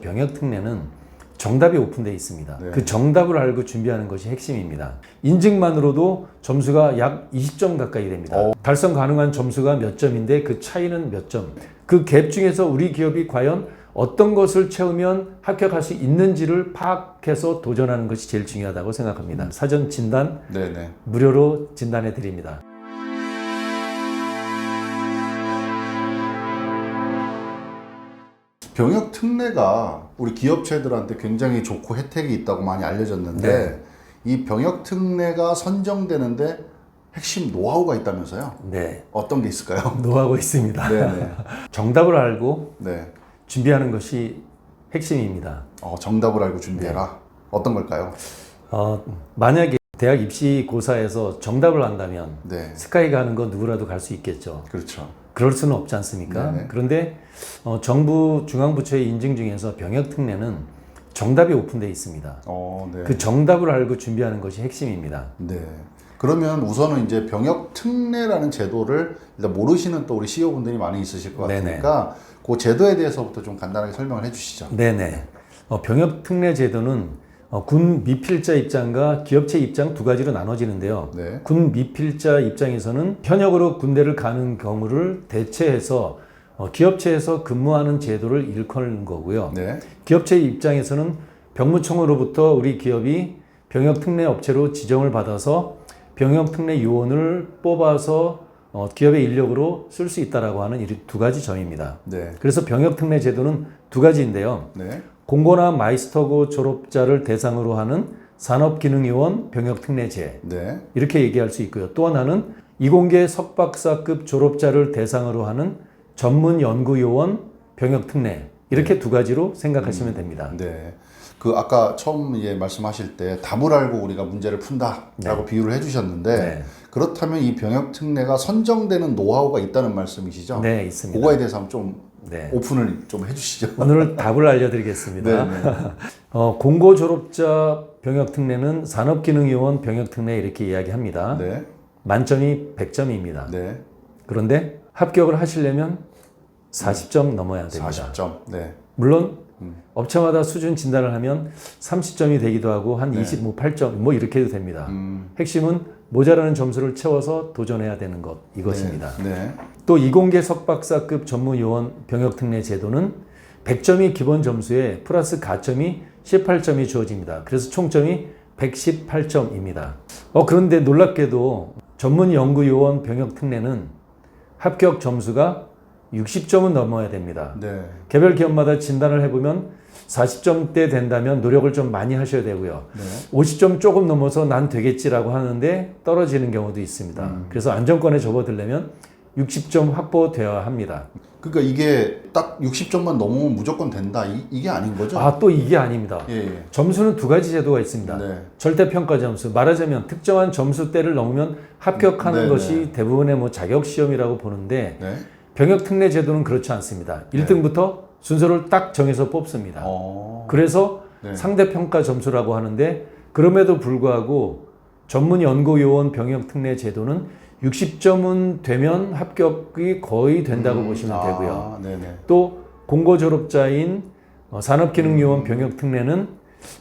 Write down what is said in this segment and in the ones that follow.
병역 특례는 정답이 오픈되어 있습니다. 네. 그 정답을 알고 준비하는 것이 핵심입니다. 인증만으로도 점수가 약 20점 가까이 됩니다. 달성 가능한 점수가 몇 점인데 그 차이는 몇 점. 그 갭 중에서 우리 기업이 과연 어떤 것을 채우면 합격할 수 있는지를 파악해서 도전하는 것이 제일 중요하다고 생각합니다. 사전 진단 네네. 무료로 진단해 드립니다. 병역 특례가 우리 기업체들한테 굉장히 좋고 혜택이 있다고 많이 알려졌는데 네. 이 병역 특례가 선정되는데 핵심 노하우가 있다면서요? 네, 어떤 게 있을까요? 노하우가 있습니다. 네네. 정답을 알고 네. 준비하는 것이 핵심입니다. 정답을 알고 준비해라. 어떤 걸까요? 만약에 대학 입시고사에서 정답을 안다면 네. 스카이 가는 건 누구라도 갈 수 있겠죠. 그렇죠. 그럴 수는 없지 않습니까? 네네. 그런데 정부 중앙부처의 인증 중에서 병역 특례는 정답이 오픈되어 있습니다. 네. 그 정답을 알고 준비하는 것이 핵심입니다. 네. 그러면 우선은 이제 병역 특례라는 제도를 일단 모르시는 또 우리 CEO분들이 많이 있으실 것 같으니까 그 제도에 대해서부터 좀 간단하게 설명을 해주시죠. 네네. 병역 특례 제도는 군 미필자 입장과 기업체 입장 두 가지로 나눠지는데요. 네. 군 미필자 입장에서는 현역으로 군대를 가는 경우를 대체해서 기업체에서 근무하는 제도를 일컫는 거고요. 네. 기업체 입장에서는 병무청으로부터 우리 기업이 병역 특례 업체로 지정을 받아서 병역 특례 요원을 뽑아서 기업의 인력으로 쓸 수 있다라고 하는 이 두 가지 점입니다. 네. 그래서 병역 특례 제도는 두 가지인데요. 네. 공고나 마이스터고 졸업자를 대상으로 하는 산업기능요원 병역특례제 네. 이렇게 얘기할 수 있고요. 또 하나는 이공계 석박사급 졸업자를 대상으로 하는 전문연구요원 병역특례 이렇게 두 가지로 생각하시면 됩니다. 네. 그 아까 처음 말씀하실 때 답을 알고 우리가 문제를 푼다라고 비유를 해주셨는데 네. 그렇다면 이 병역 특례가 선정되는 노하우가 있다는 말씀이시죠? 네, 있습니다. 그거에 대해서 한번 좀 네. 오픈을 좀 해주시죠. 오늘 답을 알려드리겠습니다. 네, 네. 공고 졸업자 병역특례는 산업기능요원 병역특례 이렇게 이야기합니다. 네. 만점이 100점입니다. 네. 그런데 합격을 하시려면 40점 넘어야 됩니다. 40점. 네. 물론 업체마다 수준 진단을 하면 30점이 되기도 하고 한 28점 뭐 이렇게 해도 됩니다. 핵심은 모자라는 점수를 채워서 도전해야 되는 것 이것입니다. 네. 네. 또 이공계 석박사급 전문요원 병역특례 제도는 100점이 기본 점수에 플러스 가점이 18점이 주어집니다. 그래서 총점이 118점입니다. 그런데 놀랍게도 전문연구요원 병역특례는 합격 점수가 60점은 넘어야 됩니다. 네. 개별 기업마다 진단을 해보면 40점대 된다면 노력을 좀 많이 하셔야 되고요. 네. 50점 조금 넘어서 난 되겠지라고 하는데 떨어지는 경우도 있습니다. 그래서 안정권에 접어들려면 60점 확보되어야 합니다. 그러니까 이게 딱 60점만 넘으면 무조건 된다 이게 아닌 거죠? 또 이게 아닙니다. 예. 점수는 두 가지 제도가 있습니다. 네. 절대평가 점수, 말하자면 특정한 점수대를 넘으면 합격하는 네, 것이 네. 대부분의 자격시험이라고 보는데 네. 병역특례 제도는 그렇지 않습니다. 1등부터 순서를 딱 정해서 뽑습니다. 그래서 네. 상대평가 점수라고 하는데 그럼에도 불구하고 전문연구요원 병역특례 제도는 60점은 되면 합격이 거의 된다고 보시면 되고요. 네네. 또 공고 졸업자인 산업기능요원 병역특례는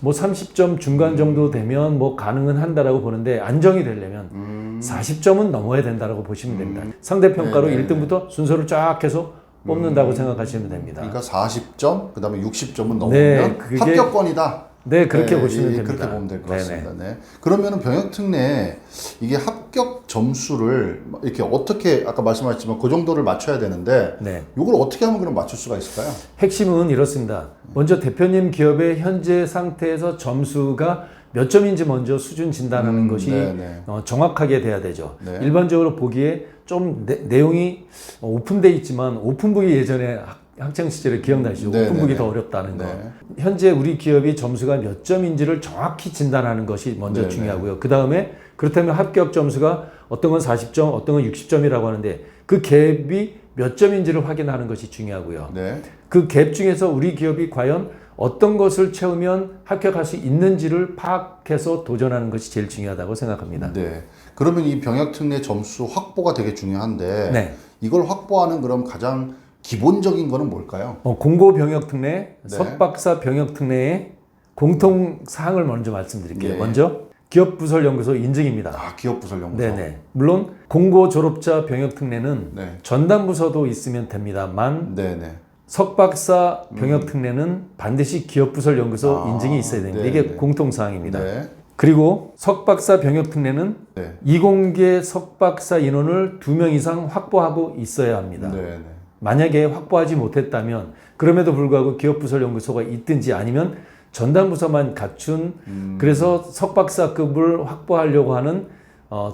30점 중간 정도 되면 가능은 한다라고 보는데 안정이 되려면 40점은 넘어야 된다라고 보시면 됩니다. 상대평가로 네네. 1등부터 순서를 쫙 해서 뽑는다고 생각하시면 됩니다. 그러니까 40점, 그 다음에 60점은 넘으면 네, 그게- 합격권이다. 네, 그렇게 보시면 됩니다. 그렇게 보면 될 것 네네. 같습니다. 네. 그러면은 병역특례 이게 합격 점수를 이렇게 어떻게 아까 말씀하셨지만 그 정도를 맞춰야 되는데 네. 이걸 어떻게 하면 그럼 맞출 수가 있을까요? 핵심은 이렇습니다. 먼저 대표님 기업의 현재 상태에서 점수가 몇 점인지 먼저 수준 진단하는 것이 네네. 정확하게 돼야 되죠. 네. 일반적으로 보기에 좀 내용이 오픈돼 있지만 오픈북이 예전에 학창 시절에 기억나시죠? 네네네. 오픈북이 더 어렵다는 거. 네. 현재 우리 기업이 점수가 몇 점인지를 정확히 진단하는 것이 먼저 네네. 중요하고요. 그 다음에 그렇다면 합격 점수가 어떤 건 40점, 어떤 건 60점이라고 하는데 그 갭이 몇 점인지를 확인하는 것이 중요하고요. 네. 그 갭 중에서 우리 기업이 과연 어떤 것을 채우면 합격할 수 있는지를 파악해서 도전하는 것이 제일 중요하다고 생각합니다. 네. 그러면 이 병역특례 점수 확보가 되게 중요한데 네. 이걸 확보하는 그럼 가장 기본적인 거는 뭘까요? 공고 병역 특례, 네. 석박사 병역 특례의 공통 사항을 먼저 말씀드릴게요. 예. 먼저 기업 부설 연구소 인증입니다. 아, 기업 부설 연구소. 네네. 물론 공고 졸업자 병역 특례는 네. 전담 부서도 있으면 됩니다만 네네. 석박사 병역 특례는 반드시 기업 부설 연구소 인증이 있어야 됩니다. 네, 이게 네. 공통 사항입니다. 네. 그리고 석박사 병역 특례는 네. 이공계 석박사 인원을 2명 이상 확보하고 있어야 합니다. 네네. 만약에 확보하지 못했다면 그럼에도 불구하고 기업부설 연구소가 있든지 아니면 전담부서만 갖춘 그래서 석박사급을 확보하려고 하는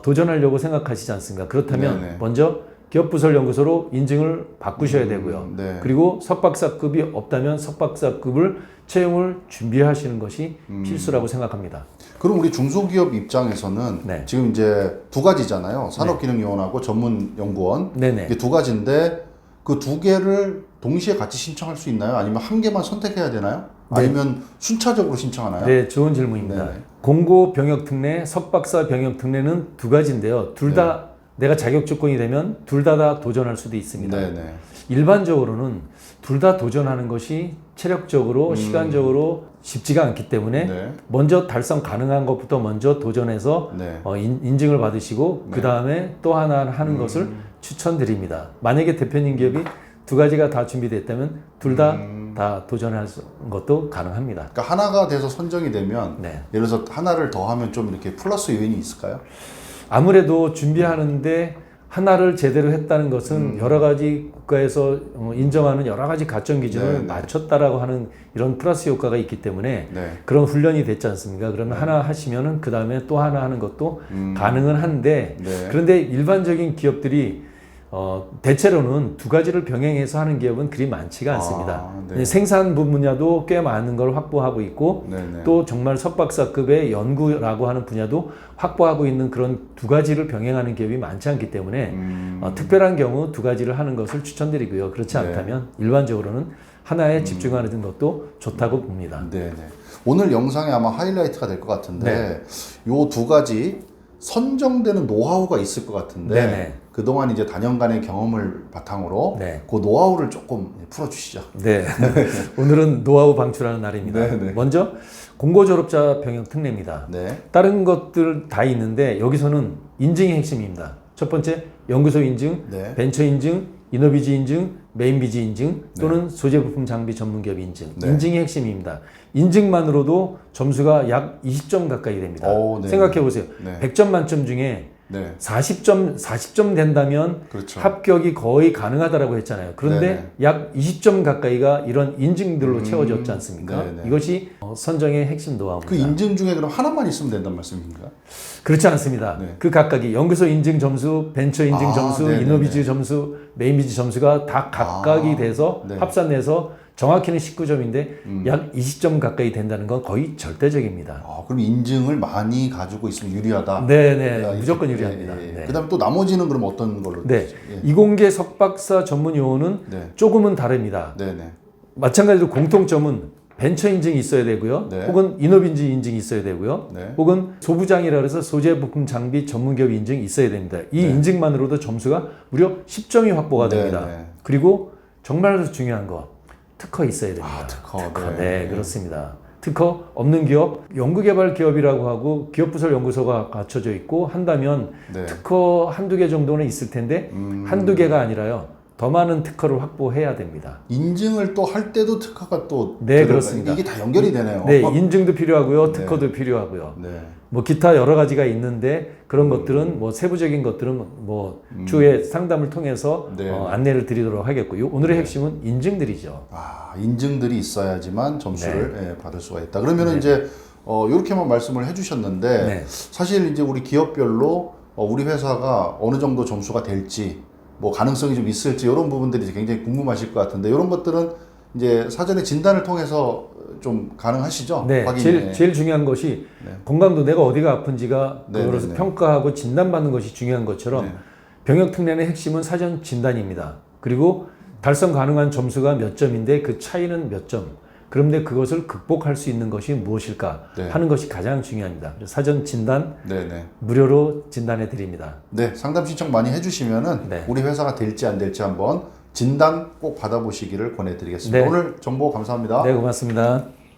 도전하려고 생각하시지 않습니까? 그렇다면 네네. 먼저 기업부설 연구소로 인증을 바꾸셔야 되고요. 네. 그리고 석박사급이 없다면 석박사급을 채용을 준비하시는 것이 필수라고 생각합니다. 그럼 우리 중소기업 입장에서는 네. 지금 이제 두 가지잖아요. 산업기능요원하고 전문연구원. 네네. 이게 두 가지인데 그 두 개를 동시에 같이 신청할 수 있나요? 아니면 한 개만 선택해야 되나요? 아니면 순차적으로 신청하나요? 네, 좋은 질문입니다. 네네. 공고 병역 특례, 석박사 병역 특례는 두 가지인데요. 둘 다 내가 자격 조건이 되면 둘 다 도전할 수도 있습니다. 네네. 일반적으로는 둘 다 도전하는 것이 체력적으로, 시간적으로 쉽지가 않기 때문에 네. 먼저 달성 가능한 것부터 먼저 도전해서 네. 인증을 받으시고 그 다음에 또 하나 하는 것을 추천드립니다. 만약에 대표님 기업이 두 가지가 다 준비됐다면 둘 다 도전할 것도 가능합니다. 그러니까 하나가 돼서 선정이 되면 네. 예를 들어서 하나를 더 하면 좀 이렇게 플러스 요인이 있을까요? 아무래도 준비하는데 하나를 제대로 했다는 것은 여러 가지 국가에서 인정하는 여러 가지 가점 기준을 네, 네. 맞췄다라고 하는 이런 플러스 효과가 있기 때문에 네. 그런 훈련이 됐지 않습니까? 그러면 하나 하시면은 그 다음에 또 하나 하는 것도 가능은 한데 네. 그런데 일반적인 기업들이 대체로는 두 가지를 병행해서 하는 기업은 그리 많지가 않습니다. 네. 생산 분야도 꽤 많은 걸 확보하고 있고 네네. 또 정말 석박사급의 연구라고 하는 분야도 확보하고 있는 그런 두 가지를 병행하는 기업이 많지 않기 때문에 특별한 경우 두 가지를 하는 것을 추천드리고요. 그렇지 않다면 일반적으로는 하나에 집중하는 것도 좋다고 봅니다. 네네. 오늘 영상에 아마 하이라이트가 될 것 같은데 요 두 가지 선정되는 노하우가 있을 것 같은데 네네. 그동안 이제 단연간의 경험을 바탕으로 네. 그 노하우를 조금 풀어주시죠. 네. 오늘은 노하우 방출하는 날입니다. 네네. 먼저 공고 졸업자 병역 특례입니다. 네. 다른 것들 다 있는데 여기서는 인증이 핵심입니다. 첫 번째 연구소 인증, 네. 벤처 인증, 이너비지 인증, 메인비지 인증 또는 소재부품 장비 전문기업 인증. 네. 인증이 핵심입니다. 인증만으로도 점수가 약 20점 가까이 됩니다. 오, 네. 생각해 보세요. 네. 100점 만점 중에 네. 40점 된다면 그렇죠. 합격이 거의 가능하다라고 했잖아요. 그런데 네네. 약 20점 가까이가 이런 인증들로 채워졌지 않습니까? 네네. 이것이 선정의 핵심 노하우입니다. 그 인증 중에 그럼 하나만 있으면 된단 말씀인가요? 그렇지 않습니다. 네. 그 각각이 연구소 인증 점수, 벤처 인증 아, 점수, 네네네. 이노비즈 점수, 메인비즈 점수가 다 각각이 아, 돼서 네. 합산해서 정확히는 19점인데 약 20점 가까이 된다는 건 거의 절대적입니다. 아, 그럼 인증을 많이 가지고 있으면 유리하다. 네네, 무조건 유리합니다. 예, 예. 네. 그다음에 또 나머지는 그럼 어떤 걸로? 네. 되죠? 예. 이공계 석박사 전문 용어는 네. 조금은 다릅니다. 네네. 마찬가지로 공통점은 벤처 인증이 있어야 되고요. 네. 혹은 이노빈지 인증이 있어야 되고요. 네. 혹은 소부장이라 해서 소재부품 장비 전문기업 인증이 있어야 됩니다. 이 인증만으로도 점수가 무려 10점이 확보가 네, 됩니다. 네. 그리고 정말 중요한 거 특허 있어야 됩니다. 아, 특허. 네, 네. 그렇습니다. 특허 없는 기업, 연구개발 기업이라고 하고 기업부설 연구소가 갖춰져 있고 한다면 네. 특허 한두 개 정도는 있을 텐데 한두 개가 아니라요. 더 많은 특허를 확보해야 됩니다. 인증을 또 할 때도 특허가 또 네, 들어가요. 그렇습니다. 이게 다 연결이 되네요. 네, 인증도 필요하고요. 특허도 필요하고요. 네. 뭐 기타 여러 가지가 있는데 그런 것들은 뭐 세부적인 것들은 뭐 추후에 상담을 통해서 네. 안내를 드리도록 하겠고요. 오늘의 핵심은 인증들이죠. 아, 인증들이 있어야지만 점수를 예, 받을 수가 있다. 그러면은 이제 이렇게만 말씀을 해주셨는데 네. 사실 이제 우리 기업별로 우리 회사가 어느 정도 점수가 될지 뭐 가능성이 좀 있을지 이런 부분들이 이제 굉장히 궁금하실 것 같은데 이런 것들은 이제 사전에 진단을 통해서 좀 가능하시죠? 네, 확인이. 제일 중요한 것이 네. 건강도 내가 어디가 아픈지가 네, 그것을 네, 네. 평가하고 진단받는 것이 중요한 것처럼 네. 병역 특례의 핵심은 사전 진단입니다. 그리고 달성 가능한 점수가 몇 점인데 그 차이는 몇 점. 그런데 그것을 극복할 수 있는 것이 무엇일까 네. 하는 것이 가장 중요합니다. 그래서 사전 진단 네네. 무료로 진단해 드립니다. 네, 상담 신청 많이 해주시면은 네. 우리 회사가 될지 안 될지 한번 진단 꼭 받아보시기를 권해드리겠습니다. 네. 오늘 정보 감사합니다. 네, 고맙습니다.